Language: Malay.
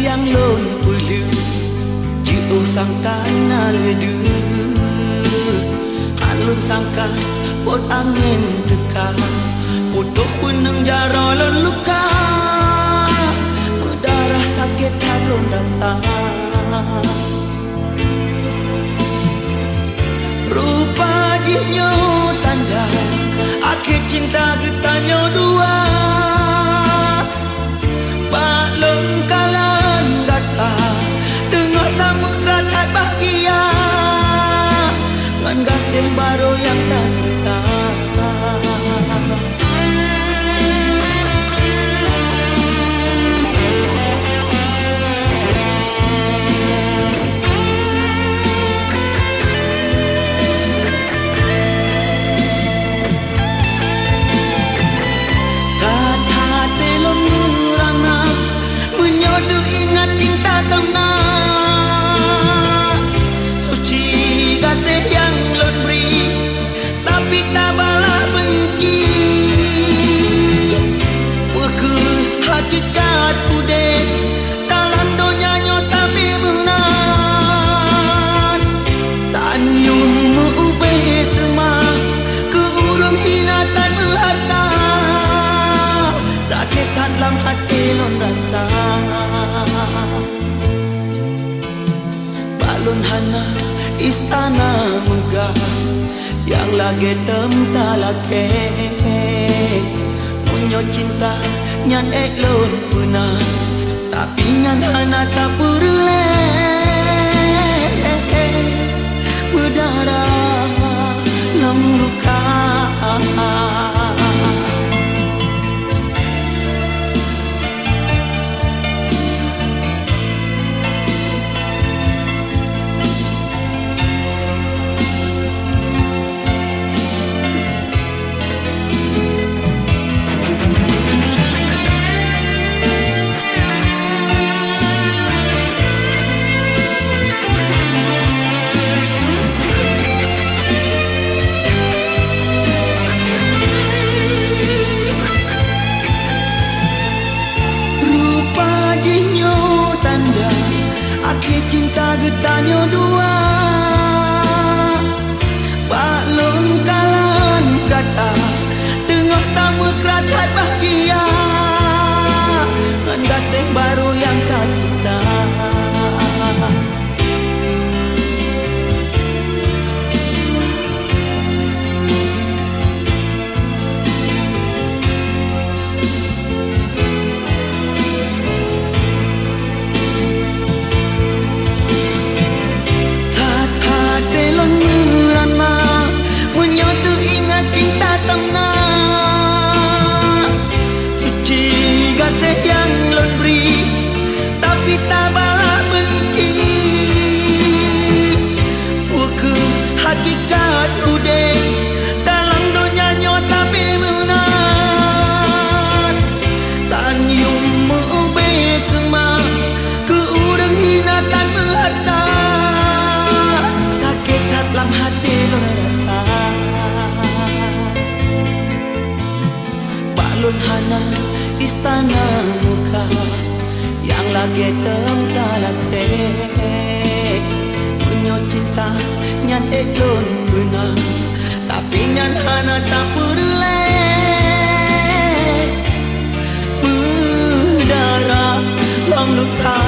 yang lon pulu jiu sang tanah ledu alun sangka pot angin teka putuk puneng jaro lon luka berdarah sakit halun rasa rupa jinyo tanda akhir cinta getanyo dua balon kalan gata tengah tamu keratat bahagia ngan gasih baru yang tak cinta hakikat ude dalam donyanya sambil menang tan yung mengubah semua ke urung hinatan berharta sakit dalam hati non rasa balon hana istana megah yang lagi temtalake punyo cinta nyan elon punah tapi nyan hana tak perle berdarah lam luka akhir cinta getanyo dua balon kalan kata tengah tamu keratat bahagia ngan gasih baru yang tak cinta hakikat ude dalam donyanya sambil menang tan yung mengubah semua ke urang hinatan berharta sakit dalam hati lo rasa balon hana istana muka yang lagi temtalake punyo cinta nyan elon punah tapi nyan hana tak perle berdarah lam luka